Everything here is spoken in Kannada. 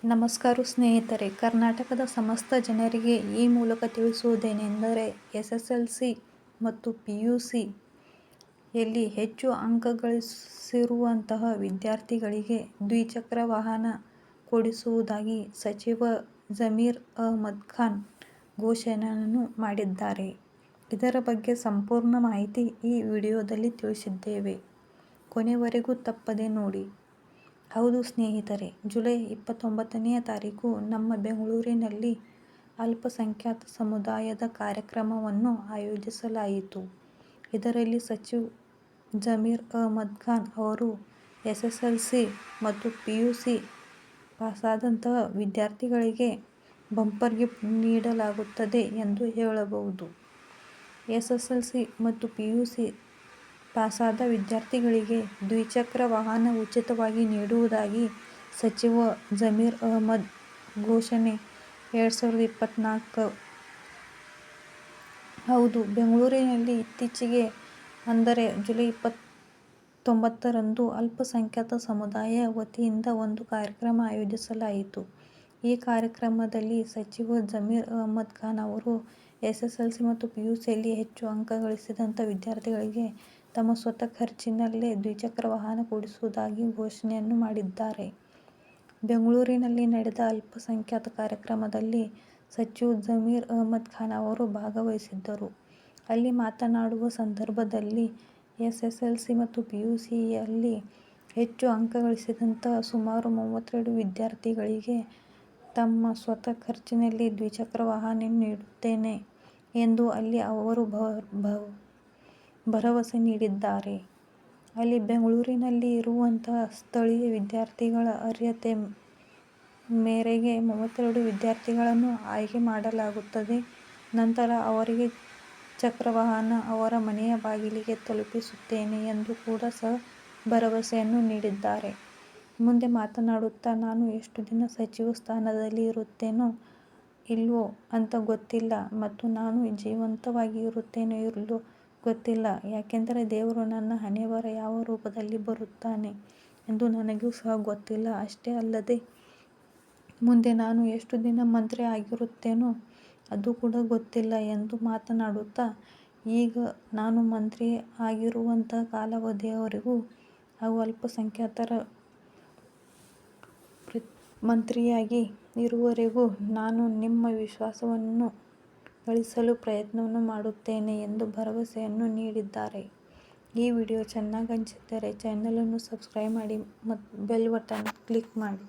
ನಮಸ್ಕಾರ ಸ್ನೇಹಿತರೆ, ಕರ್ನಾಟಕದ ಸಮಸ್ತ ಜನರಿಗೆ ಈ ಮೂಲಕ ತಿಳಿಸುವುದೇನೆಂದರೆ ಎಸ್ಎಸ್ಎಲ್ಸಿ ಮತ್ತು ಪಿಯುಸಿಯಲ್ಲಿ ಹೆಚ್ಚು ಅಂಕ ಗಳಿಸಿರುವಂತಹ ವಿದ್ಯಾರ್ಥಿಗಳಿಗೆ ದ್ವಿಚಕ್ರ ವಾಹನ ಕೊಡಿಸುವುದಾಗಿ ಸಚಿವ ಜಮೀರ್ ಅಹ್ಮದ್ ಖಾನ್ ಘೋಷಣೆಯನ್ನು ಮಾಡಿದ್ದಾರೆ. ಇದರ ಬಗ್ಗೆ ಸಂಪೂರ್ಣ ಮಾಹಿತಿ ಈ ವಿಡಿಯೋದಲ್ಲಿ ತಿಳಿಸಿದ್ದೇವೆ. ಕೊನೆವರೆಗೂ ತಪ್ಪದೆ ನೋಡಿ. ಹೌದು ಸ್ನೇಹಿತರೆ, ಜುಲೈ 29ನೇ ತಾರೀಕು ನಮ್ಮ ಬೆಂಗಳೂರಿನಲ್ಲಿ ಅಲ್ಪಸಂಖ್ಯಾತ ಸಮುದಾಯದ ಕಾರ್ಯಕ್ರಮವನ್ನು ಆಯೋಜಿಸಲಾಯಿತು. ಇದರಲ್ಲಿ ಸಚಿವ ಜಮೀರ್ ಅಹ್ಮದ್ ಖಾನ್ ಅವರು ಎಸ್ಎಸ್ಎಲ್ಸಿ ಮತ್ತು ಪಿಯುಸಿ ಪಾಸಾದಂತಹ ವಿದ್ಯಾರ್ಥಿಗಳಿಗೆ ಬಂಪರ್ ಗಿಫ್ಟ್ ನೀಡಲಾಗುತ್ತದೆ ಎಂದು ಹೇಳಬಹುದು. ಎಸ್ಎಸ್ಎಲ್ಸಿ ಮತ್ತು ಪಿಯುಸಿ ಪಾಸಾದ ವಿದ್ಯಾರ್ಥಿಗಳಿಗೆ ದ್ವಿಚಕ್ರ ವಾಹನ ಉಚಿತವಾಗಿ ನೀಡುವುದಾಗಿ ಸಚಿವ ಜಮೀರ್ ಅಹ್ಮದ್ ಘೋಷಣೆ 2024 ಹೌದು, ಬೆಂಗಳೂರಿನಲ್ಲಿ ಇತ್ತೀಚೆಗೆ ಅಂದರೆ ಜುಲೈ 29ರಂದು ಅಲ್ಪಸಂಖ್ಯಾತ ಸಮುದಾಯ ವತಿಯಿಂದ ಒಂದು ಕಾರ್ಯಕ್ರಮ ಆಯೋಜಿಸಲಾಯಿತು. ಈ ಕಾರ್ಯಕ್ರಮದಲ್ಲಿ ಸಚಿವ ಜಮೀರ್ ಅಹ್ಮದ್ ಖಾನ್ ಅವರು ಎಸ್ಎಸ್ಎಲ್ಸಿ ಮತ್ತು ಪಿಯುಸಿಯಲ್ಲಿ ಹೆಚ್ಚು ಅಂಕ ಗಳಿಸಿದಂತಹ ವಿದ್ಯಾರ್ಥಿಗಳಿಗೆ ತಮ್ಮ ಸ್ವಂತ ಖರ್ಚಿನಲ್ಲೇ ದ್ವಿಚಕ್ರ ವಾಹನ ಕೊಡಿಸುವುದಾಗಿ ಘೋಷಣೆಯನ್ನು ಮಾಡಿದ್ದಾರೆ. ಬೆಂಗಳೂರಿನಲ್ಲಿ ನಡೆದ ಅಲ್ಪಸಂಖ್ಯಾತ ಕಾರ್ಯಕ್ರಮದಲ್ಲಿ ಸಚಿವ ಜಮೀರ್ ಅಹ್ಮದ್ ಖಾನ್ ಅವರು ಭಾಗವಹಿಸಿದ್ದರು. ಅಲ್ಲಿ ಮಾತನಾಡುವ ಸಂದರ್ಭದಲ್ಲಿ ಎಸ್ಎಸ್ಎಲ್ಸಿ ಮತ್ತು ಪಿಯುಸಿಯಲ್ಲಿ ಹೆಚ್ಚು ಅಂಕ ಗಳಿಸಿದಂತಹ ಸುಮಾರು 32 ವಿದ್ಯಾರ್ಥಿಗಳಿಗೆ ತಮ್ಮ ಸ್ವಂತ ಖರ್ಚಿನಲ್ಲಿ ದ್ವಿಚಕ್ರ ವಾಹನ ನೀಡುತ್ತೇನೆ ಎಂದು ಅಲ್ಲಿ ಅವರು ಭರವಸೆ ನೀಡಿದ್ದಾರೆ. ಅಲ್ಲಿ ಬೆಂಗಳೂರಿನಲ್ಲಿ ಇರುವಂತಹ ಸ್ಥಳೀಯ ವಿದ್ಯಾರ್ಥಿಗಳ ಅರ್ಹತೆ ಮೇರೆಗೆ 32 ವಿದ್ಯಾರ್ಥಿಗಳನ್ನು ಆಯ್ಕೆ ಮಾಡಲಾಗುತ್ತದೆ. ನಂತರ ಅವರಿಗೆ ಚಕ್ರ ವಾಹನ ಅವರ ಮನೆಯ ಬಾಗಿಲಿಗೆ ತಲುಪಿಸುತ್ತೇನೆ ಎಂದು ಕೂಡ ಸಹ ಭರವಸೆಯನ್ನು ನೀಡಿದ್ದಾರೆ. ಮುಂದೆ ಮಾತನಾಡುತ್ತಾ, ನಾನು ಎಷ್ಟು ದಿನ ಸಚಿವ ಸ್ಥಾನದಲ್ಲಿ ಇರುತ್ತೇನೋ ಇಲ್ವೋ ಅಂತ ಗೊತ್ತಿಲ್ಲ ಮತ್ತು ನಾನು ಜೀವಂತವಾಗಿ ಇರುತ್ತೇನೋ ಇಲ್ವೋ ಗೊತ್ತಿಲ್ಲ. ಯಾಕೆಂದರೆ ದೇವರು ನನ್ನ ಹಣೆಬರ ಯಾವ ರೂಪದಲ್ಲಿ ಬರುತ್ತಾನೆ ಎಂದು ನನಗೂ ಸಹ ಗೊತ್ತಿಲ್ಲ. ಅಷ್ಟೇ ಅಲ್ಲದೆ ಮುಂದೆ ನಾನು ಎಷ್ಟು ದಿನ ಮಂತ್ರಿ ಆಗಿರುತ್ತೇನೋ ಅದು ಕೂಡ ಗೊತ್ತಿಲ್ಲ ಎಂದು ಮಾತನಾಡುತ್ತಾ, ಈಗ ನಾನು ಮಂತ್ರಿ ಆಗಿರುವಂತಹ ಕಾಲಾವಧಿಯವರೆಗೂ ಹಾಗೂ ಅಲ್ಪಸಂಖ್ಯಾತರ ಮಂತ್ರಿಯಾಗಿ ಇರುವವರೆಗೂ ನಾನು ನಿಮ್ಮ ವಿಶ್ವಾಸವನ್ನು ಗಳಿಸಲು ಪ್ರಯತ್ನವನ್ನು ಮಾಡುತ್ತೇನೆ ಎಂದು ಭರವಸೆಯನ್ನು ನೀಡಿದ್ದಾರೆ. ಈ ವಿಡಿಯೋ ಚೆನ್ನಾಗಿ ಅನಿಸಿದರೆ ಚಾನೆಲ್ ಅನ್ನು ಸಬ್ಸ್ಕ್ರೈಬ್ ಮಾಡಿ ಮತ್ತು ಬೆಲ್ ಬಟನ್ ಕ್ಲಿಕ್ ಮಾಡಿ.